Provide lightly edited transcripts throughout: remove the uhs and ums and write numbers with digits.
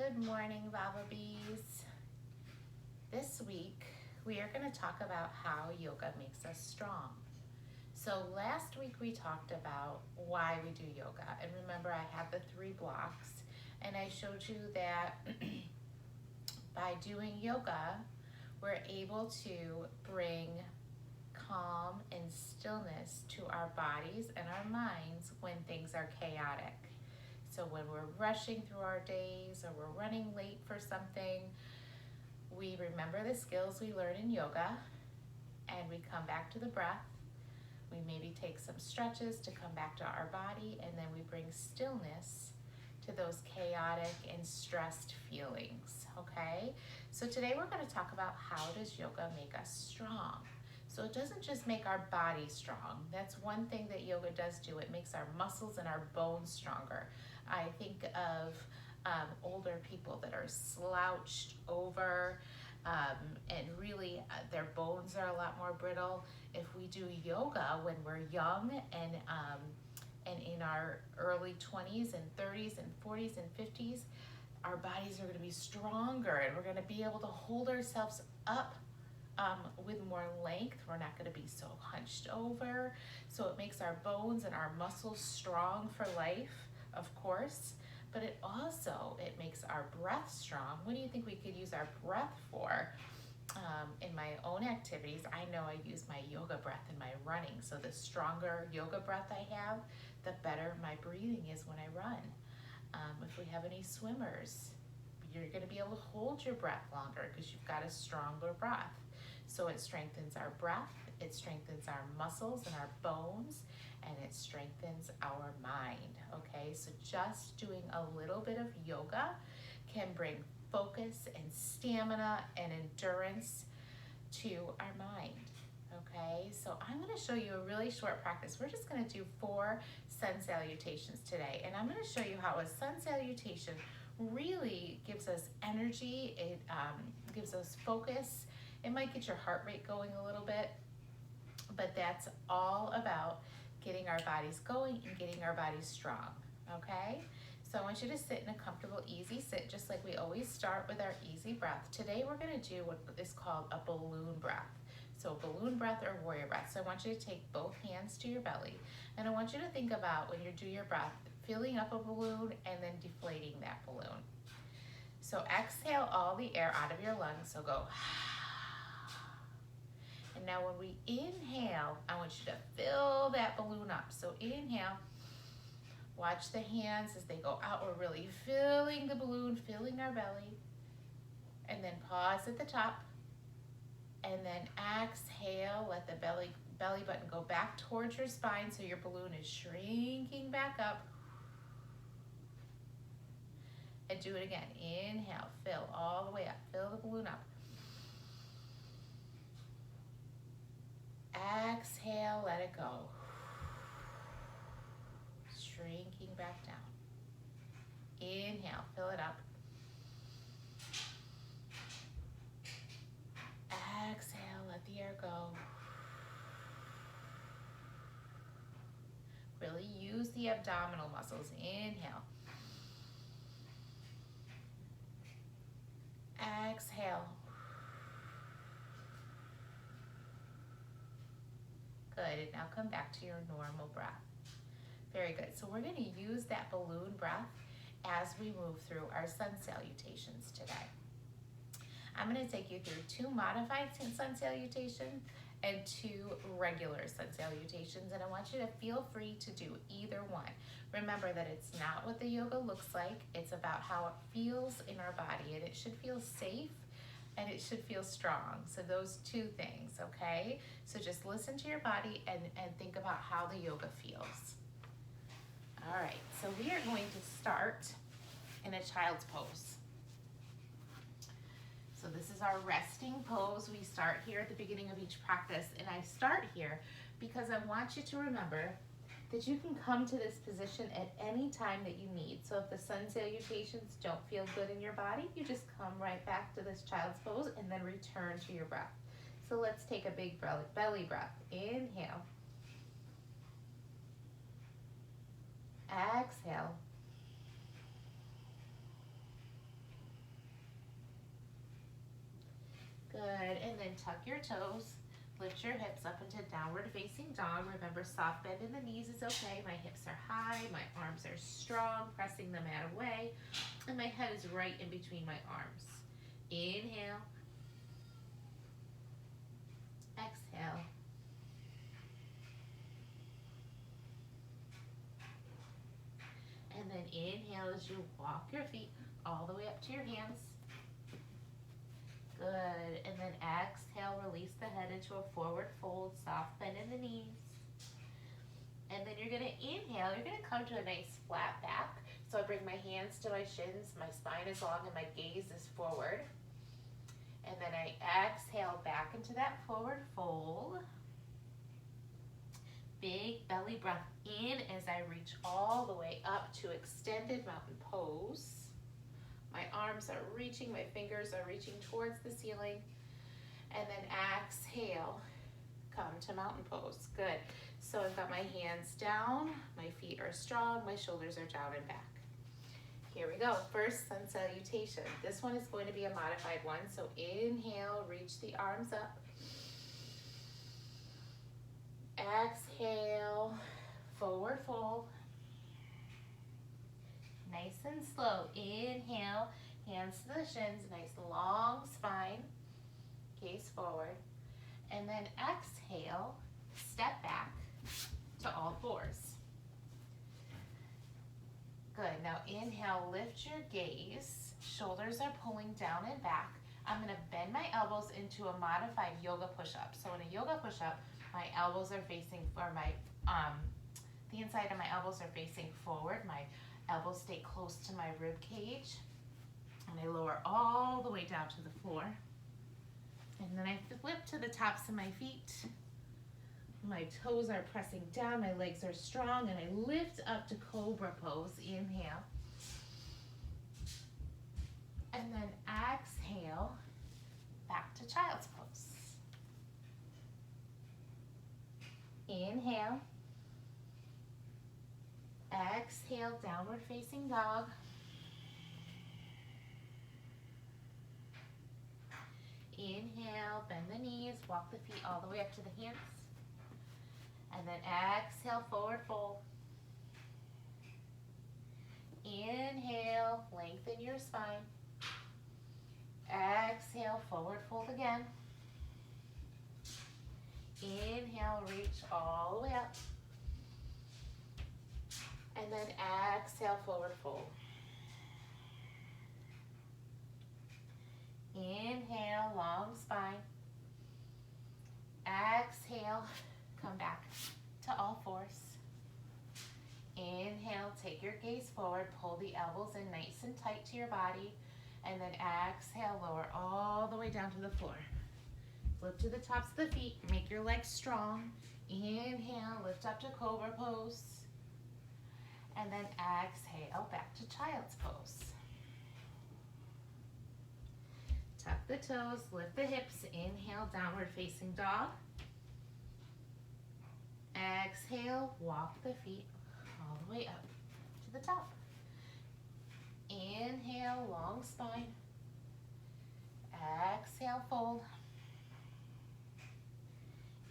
Good morning, Baba Bees. This week, we are going to talk about how yoga makes us strong. So last week we talked about why we do yoga. And remember, I had the 3 blocks and I showed you that by doing yoga, we're able to bring calm and stillness to our bodies and our minds when things are chaotic. So when we're rushing through our days or we're running late for something, we remember the skills we learned in yoga and we come back to the breath. We maybe take some stretches to come back to our body, and then we bring stillness to those chaotic and stressed feelings, okay? So today we're going to talk about how does yoga make us strong. So it doesn't just make our body strong. That's one thing that yoga does do. It makes our muscles and our bones stronger. I think of older people that are slouched over and really their bones are a lot more brittle. If we do yoga when we're young and in our early 20s and 30s and 40s and 50s, our bodies are going to be stronger and we're going to be able to hold ourselves up with more length. We're not going to be so hunched over. So it makes our bones and our muscles strong for life, of course, but it makes our breath strong. What do you think we could use our breath for? In my own activities, I know I use my yoga breath in my running. So the stronger yoga breath I have, the better my breathing is when I run. If we have any swimmers, you're going to be able to hold your breath longer because you've got a stronger breath. So it strengthens our breath, it strengthens our muscles and our bones, and it strengthens our mind, okay? So just doing a little bit of yoga can bring focus and stamina and endurance to our mind, okay? So I'm going to show you a really short practice. We're just going to do 4 sun salutations today, and I'm going to show you how a sun salutation really gives us energy, it gives us focus. It might get your heart rate going a little bit, but that's all about getting our bodies going and getting our bodies strong, okay? So I want you to sit in a comfortable, easy sit, just like we always start with our easy breath. Today we're gonna do what is called a balloon breath. So balloon breath or warrior breath. So I want you to take both hands to your belly, and I want you to think about when you do your breath, filling up a balloon and then deflating that balloon. So exhale all the air out of your lungs, so go. And now when we inhale, I want you to fill that balloon up. So inhale, watch the hands as they go out. We're really filling the balloon, filling our belly. And then pause at the top. And then exhale, let the belly button go back towards your spine so your balloon is shrinking back up. And do it again. Inhale, fill all the way up. Fill the balloon up. Exhale, let it go. Shrinking back down. Inhale, fill it up. Exhale, let the air go. Really use the abdominal muscles. Inhale. Exhale. Good, and now come back to your normal breath. Very good. So we're going to use that balloon breath as we move through our sun salutations today. I'm going to take you through 2 modified sun salutations and 2 regular sun salutations, and I want you to feel free to do either one. Remember that it's not what the yoga looks like, it's about how it feels in our body, and it should feel safe and it should feel strong. So those 2 things, okay? So just listen to your body and think about how the yoga feels. All right, so we are going to start in a child's pose. So this is our resting pose. We start here at the beginning of each practice, and I start here because I want you to remember that you can come to this position at any time that you need. So if the sun salutations don't feel good in your body, you just come right back to this child's pose and then return to your breath. So let's take a big belly breath. Inhale. Exhale. and tuck your toes. Lift your hips up into downward facing dog. Remember, soft bend in the knees is okay. My hips are high, my arms are strong, pressing the mat away, and my head is right in between my arms. Inhale. Exhale. And then inhale as you walk your feet all the way up to your hands. Good. And then exhale, release the head into a forward fold, soft bend in the knees. And then you're going to inhale, you're going to come to a nice flat back. So I bring my hands to my shins, my spine is long, and my gaze is forward. And then I exhale back into that forward fold. Big belly breath in as I reach all the way up to extended mountain pose. My arms are reaching, my fingers are reaching towards the ceiling. And then exhale, come to mountain pose. Good. So I've got my hands down, my feet are strong, my shoulders are down and back. Here we go. First sun salutation. This one is going to be a modified one. So inhale, reach the arms up. Exhale, forward fold. Nice and slow. Inhale, hands to the shins, nice long spine, gaze forward. And then exhale, step back to all fours. Good. Now inhale, lift your gaze. Shoulders are pulling down and back. I'm going to bend my elbows into a modified yoga push-up. So in a yoga push-up, my elbows are facing for the inside of my elbows are facing forward. My elbows stay close to my rib cage. And I lower all the way down to the floor. And then I flip to the tops of my feet. My toes are pressing down, my legs are strong, and I lift up to cobra pose. Inhale. And then exhale, back to child's pose. Inhale. Exhale, downward facing dog. Inhale, bend the knees, walk the feet all the way up to the hands. And then exhale, forward fold. Inhale, lengthen your spine. Exhale, forward fold again. Inhale, reach all the way up. And then exhale, forward fold. Inhale, long spine. Exhale, come back to all fours. Inhale, take your gaze forward, pull the elbows in nice and tight to your body, and then exhale, lower all the way down to the floor. Flip to the tops of the feet, make your legs strong. Inhale, lift up to cobra pose. And then exhale, back to child's pose. Tuck the toes, lift the hips, inhale, downward facing dog. Exhale, walk the feet all the way up to the top. Inhale, long spine. Exhale, fold.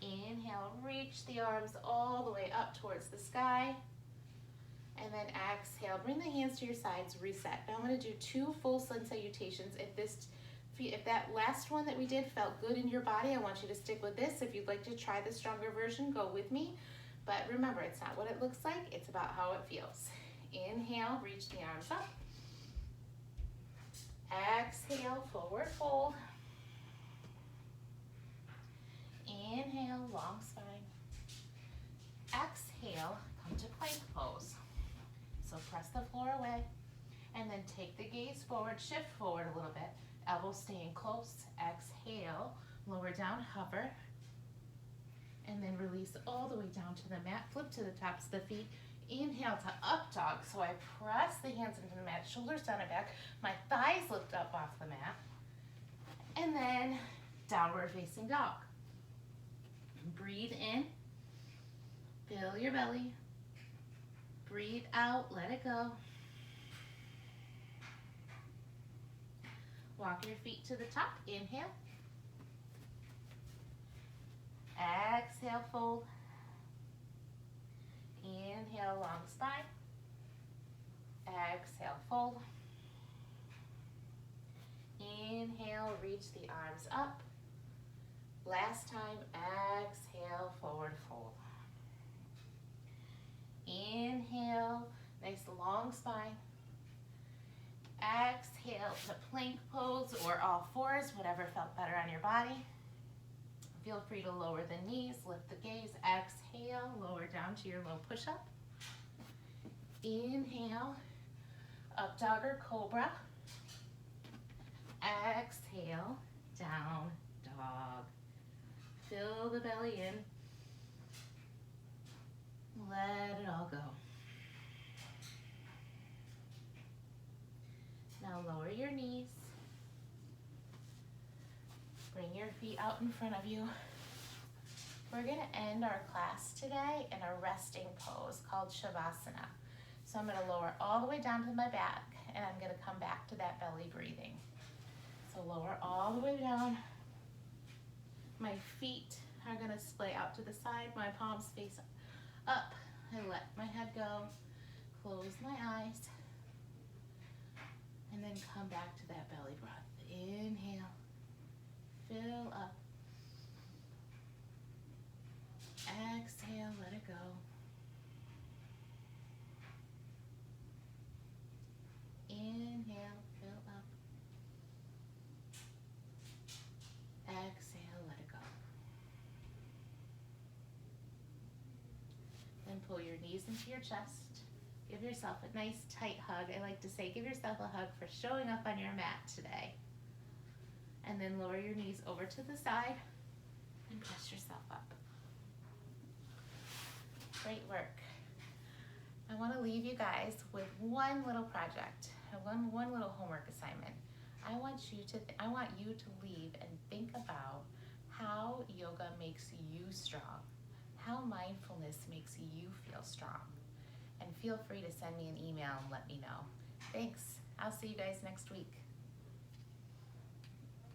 Inhale, reach the arms all the way up towards the sky. And then exhale, bring the hands to your sides, reset. Now I'm going to do 2 full sun salutations. If that last one that we did felt good in your body, I want you to stick with this. If you'd like to try the stronger version, go with me. But remember, it's not what it looks like, it's about how it feels. Inhale, reach the arms up. Exhale, forward fold. Inhale, long spine. Exhale, come to plank pose. So press the floor away, and then take the gaze forward, shift forward a little bit. Elbows staying close. Exhale, lower down, hover. And then release all the way down to the mat. Flip to the tops of the feet. Inhale to up dog. So I press the hands into the mat, shoulders down and back. My thighs lift up off the mat. And then downward facing dog. Breathe in. Fill your belly. Breathe out, let it go. Walk your feet to the top. Inhale. Exhale, fold. Inhale, long spine. Exhale, fold. Inhale, reach the arms up. Last time, exhale, forward fold. Inhale, nice long spine. Exhale to plank pose or all fours, whatever felt better on your body. Feel free to lower the knees, lift the gaze. Exhale, lower down to your low push-up. Inhale, up dog or cobra. Exhale, down dog. Fill the belly in. Let it all go. Now lower your knees. Bring your feet out in front of you. We're gonna end our class today in a resting pose called Shavasana. So I'm gonna lower all the way down to my back and I'm gonna come back to that belly breathing. So lower all the way down. My feet are gonna splay out to the side, my palms face up. I let my head go, close my eyes, and then come back to that belly breath. Inhale, fill up. Exhale, let it go. Inhale, fill up. Exhale, let it go. Then pull your knees into your chest. Give yourself a nice tight hug. I like to say, give yourself a hug for showing up on your mat today. And then lower your knees over to the side and press yourself up. Great work. I want to leave you guys with one little project, one little homework assignment. I want you to leave and think about how yoga makes you strong, how mindfulness makes you feel strong. And feel free to send me an email and let me know. Thanks. I'll see you guys next week.